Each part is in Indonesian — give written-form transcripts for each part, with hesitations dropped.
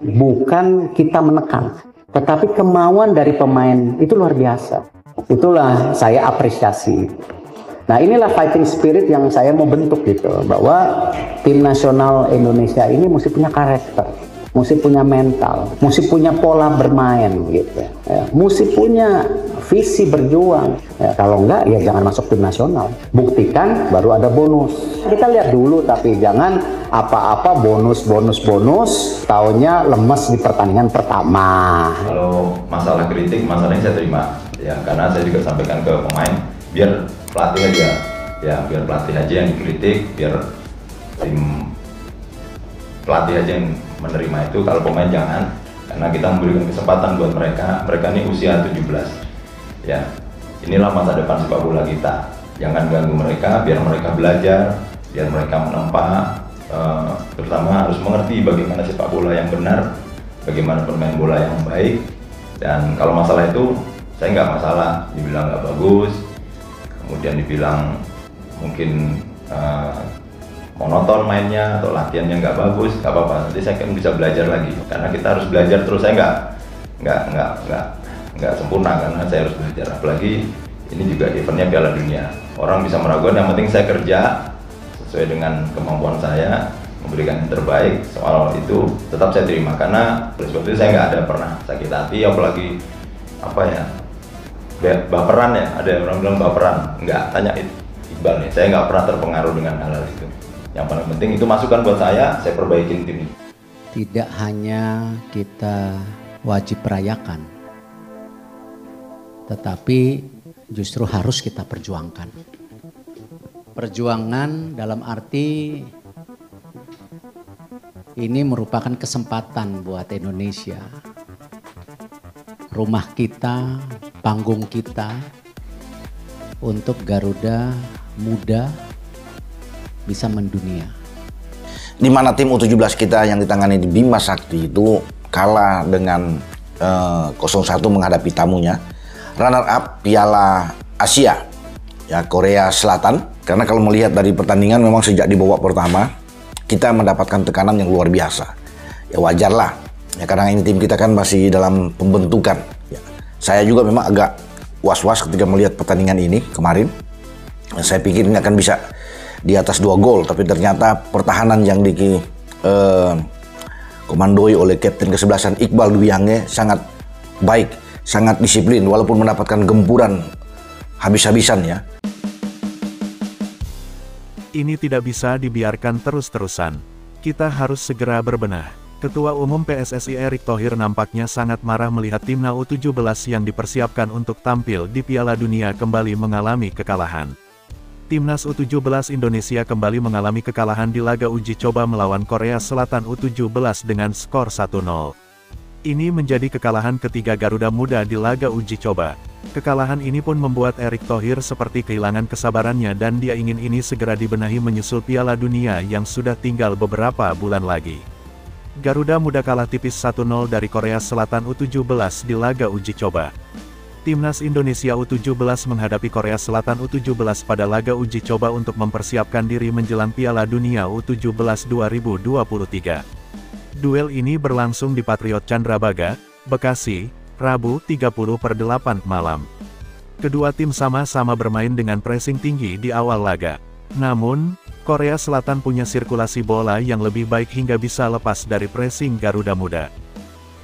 Bukan kita menekan, tetapi kemauan dari pemain itu luar biasa. Itulah saya apresiasi. Nah, inilah fighting spirit yang saya mau bentuk gitu, bahwa tim nasional Indonesia ini mesti punya karakter, mesti punya mental, mesti punya pola bermain gitu, ya. Mesti punya visi berjuang. Ya, kalau enggak ya jangan masuk tim nasional. Buktikan baru ada bonus. Kita lihat dulu, tapi jangan apa-apa bonus, taunya lemes di pertandingan pertama. Kalau masalah kritik, masalahnya saya terima ya, karena saya juga sampaikan ke pemain, biar pelatih aja ya, biar pelatih aja yang dikritik, biar tim pelatih aja yang menerima itu. Kalau pemain jangan, karena kita memberikan kesempatan buat mereka ini usia 17 ya, inilah masa depan sepak bola kita. Jangan ganggu mereka, biar mereka belajar, biar mereka menempa, terutama harus mengerti bagaimana sepak bola yang benar, bagaimana bermain bola yang baik. Dan kalau masalah itu saya nggak masalah, dibilang nggak bagus, kemudian dibilang mungkin monoton mainnya atau latihannya nggak bagus, nggak apa-apa, nanti saya kan bisa belajar lagi, karena kita harus belajar terus. Saya nggak sempurna, karena saya harus belajar, apalagi ini juga eventnya Piala Dunia. Orang bisa meragukan, yang penting saya kerja sesuai dengan kemampuan saya, memberikan yang terbaik. Soal itu tetap saya terima, karena seperti itu saya nggak ada pernah sakit hati, apalagi apa ya, baperan ya, ada orang bilang baperan, nggak, tanya Iqbal nih, saya nggak pernah terpengaruh dengan hal-hal itu. Yang paling penting itu masukan buat saya perbaikin tim. Tidak hanya kita wajib rayakan, tetapi justru harus kita perjuangkan. Perjuangan dalam arti ini merupakan kesempatan buat Indonesia. Rumah kita, panggung kita, untuk Garuda Muda bisa mendunia. Di mana tim U17 kita yang ditangani di Bima Sakti itu kalah dengan 0-1 menghadapi tamunya, runner up Piala Asia ya, Korea Selatan. Karena kalau melihat dari pertandingan, memang sejak di babak pertama kita mendapatkan tekanan yang luar biasa. Ya wajar lah, ya, karena ini tim kita kan masih dalam pembentukan. Ya, saya juga memang agak was-was ketika melihat pertandingan ini kemarin. Ya, saya pikir ini akan bisa di atas 2 gol, tapi ternyata pertahanan yang komandoi oleh Kapten kesebelasan Iqbal Dwi Yange sangat baik, sangat disiplin, walaupun mendapatkan gempuran habis-habisan ya. Ini tidak bisa dibiarkan terus-terusan. Kita harus segera berbenah. Ketua Umum PSSI Erick Thohir nampaknya sangat marah melihat timnas U17 yang dipersiapkan untuk tampil di Piala Dunia kembali mengalami kekalahan. Timnas U17 Indonesia kembali mengalami kekalahan di laga uji coba melawan Korea Selatan U17 dengan skor 1-0. Ini menjadi kekalahan ketiga Garuda Muda di laga uji coba. Kekalahan ini pun membuat Erick Thohir seperti kehilangan kesabarannya, dan dia ingin ini segera dibenahi menyusul Piala Dunia yang sudah tinggal beberapa bulan lagi. Garuda Muda kalah tipis 1-0 dari Korea Selatan U17 di laga uji coba. Timnas Indonesia U17 menghadapi Korea Selatan U17 pada laga uji coba untuk mempersiapkan diri menjelang Piala Dunia U17 2023. Duel ini berlangsung di Patriot Candrabaga, Bekasi, Rabu 30/8 malam. Kedua tim sama-sama bermain dengan pressing tinggi di awal laga. Namun, Korea Selatan punya sirkulasi bola yang lebih baik hingga bisa lepas dari pressing Garuda Muda.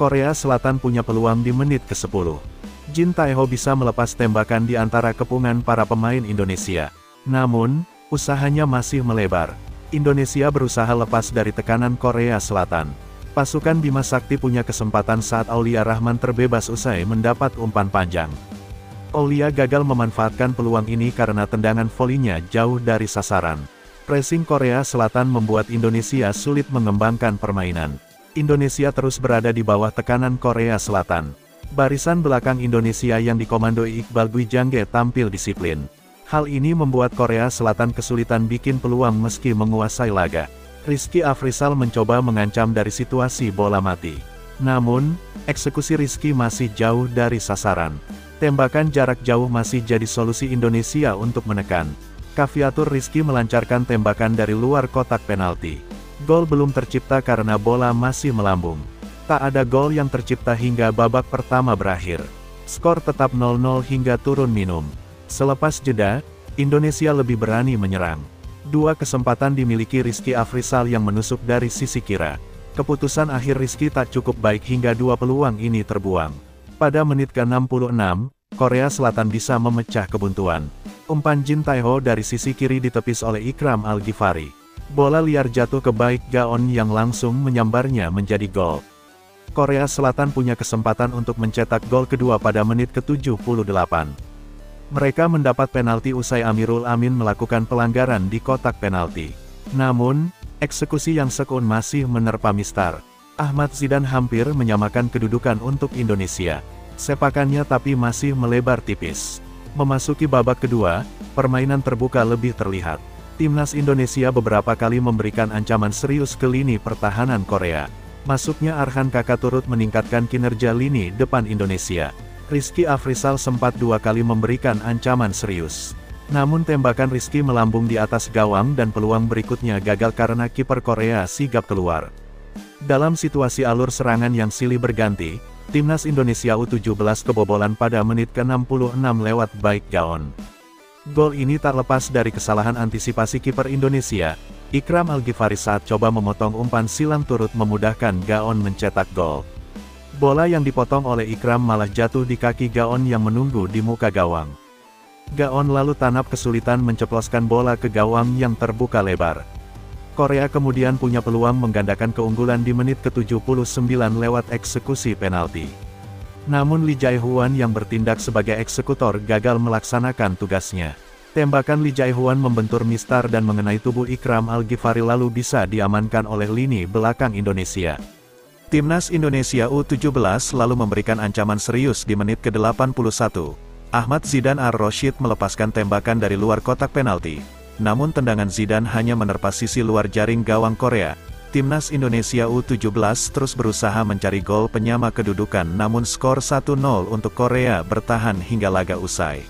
Korea Selatan punya peluang di menit ke-10. Jin Taeho bisa melepas tembakan di antara kepungan para pemain Indonesia. Namun, usahanya masih melebar. Indonesia berusaha lepas dari tekanan Korea Selatan. Pasukan Bima Sakti punya kesempatan saat Aulia Rahman terbebas usai mendapat umpan panjang. Aulia gagal memanfaatkan peluang ini karena tendangan volinya jauh dari sasaran. Pressing Korea Selatan membuat Indonesia sulit mengembangkan permainan. Indonesia terus berada di bawah tekanan Korea Selatan. Barisan belakang Indonesia yang dikomandoi Iqbal Dwi Yange tampil disiplin. Hal ini membuat Korea Selatan kesulitan bikin peluang meski menguasai laga. Rizky Afrizal mencoba mengancam dari situasi bola mati. Namun, eksekusi Rizky masih jauh dari sasaran. Tembakan jarak jauh masih jadi solusi Indonesia untuk menekan. Caviatur Rizky melancarkan tembakan dari luar kotak penalti. Gol belum tercipta karena bola masih melambung. Tak ada gol yang tercipta hingga babak pertama berakhir. Skor tetap 0-0 hingga turun minum. Selepas jeda, Indonesia lebih berani menyerang. Dua kesempatan dimiliki Rizky Afrizal yang menusuk dari sisi kiri. Keputusan akhir Rizky tak cukup baik hingga dua peluang ini terbuang. Pada menit ke-66, Korea Selatan bisa memecah kebuntuan. Umpan Jin Tae-ho dari sisi kiri ditepis oleh Ikram Al-Ghifari. Bola liar jatuh ke Baek Gaon yang langsung menyambarnya menjadi gol. Korea Selatan punya kesempatan untuk mencetak gol kedua pada menit ke-78. Mereka mendapat penalti usai Amirul Amin melakukan pelanggaran di kotak penalti. Namun, eksekusi yang sekun masih menerpa Mistar. Ahmad Zidane hampir menyamakan kedudukan untuk Indonesia. Sepakannya tapi masih melebar tipis. Memasuki babak kedua, permainan terbuka lebih terlihat. Timnas Indonesia beberapa kali memberikan ancaman serius ke lini pertahanan Korea. Masuknya Arhan Kakak turut meningkatkan kinerja lini depan Indonesia. Rizky Afrizal sempat dua kali memberikan ancaman serius. Namun tembakan Rizky melambung di atas gawang dan peluang berikutnya gagal karena kiper Korea sigap keluar. Dalam situasi alur serangan yang silih berganti, Timnas Indonesia U17 kebobolan pada menit ke-66 lewat Baek Gaon. Gol ini tak lepas dari kesalahan antisipasi kiper Indonesia, Ikram Al-Ghifari saat coba memotong umpan silang turut memudahkan Gaon mencetak gol. Bola yang dipotong oleh Ikram malah jatuh di kaki Gaon yang menunggu di muka gawang. Gaon lalu tanap kesulitan menceploskan bola ke gawang yang terbuka lebar. Korea kemudian punya peluang menggandakan keunggulan di menit ke-79 lewat eksekusi penalti. Namun Lee Jae-hwan yang bertindak sebagai eksekutor gagal melaksanakan tugasnya. Tembakan Lee Jae-hwan membentur Mistar dan mengenai tubuh Ikram Al-Ghifari lalu bisa diamankan oleh lini belakang Indonesia. Timnas Indonesia U17 lalu memberikan ancaman serius di menit ke-81. Ahmad Zidane Ar-Rashid melepaskan tembakan dari luar kotak penalti. Namun tendangan Zidane hanya menerpa sisi luar jaring gawang Korea. Timnas Indonesia U17 terus berusaha mencari gol penyama kedudukan namun skor 1-0 untuk Korea bertahan hingga laga usai.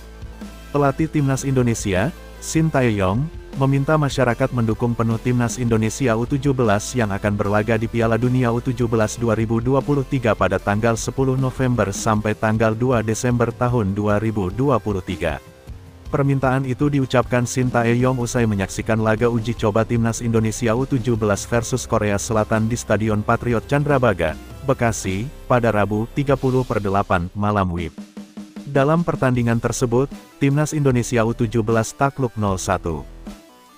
Pelatih Timnas Indonesia, Shin Tae-yong, meminta masyarakat mendukung penuh Timnas Indonesia U17 yang akan berlaga di Piala Dunia U17 2023 pada tanggal 10 November sampai tanggal 2 Desember tahun 2023. Permintaan itu diucapkan Shin Tae-yong usai menyaksikan laga uji coba Timnas Indonesia U17 versus Korea Selatan di Stadion Patriot Candrabaga, Bekasi, pada Rabu 30/8 malam WIB. Dalam pertandingan tersebut, Timnas Indonesia U17 takluk 0-1.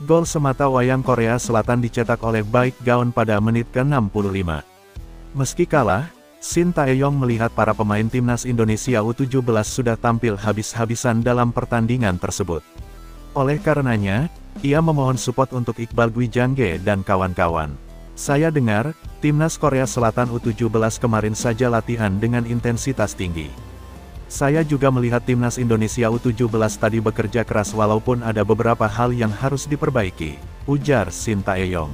Gol semata wayang Korea Selatan dicetak oleh Baek Gaon pada menit ke-65. Meski kalah, Shin Tae-yong melihat para pemain Timnas Indonesia U17 sudah tampil habis-habisan dalam pertandingan tersebut. Oleh karenanya, ia memohon support untuk Iqbal Gwijangge dan kawan-kawan. Saya dengar, Timnas Korea Selatan U17 kemarin saja latihan dengan intensitas tinggi. Saya juga melihat Timnas Indonesia U17 tadi bekerja keras walaupun ada beberapa hal yang harus diperbaiki, ujar Shin Tae-yong.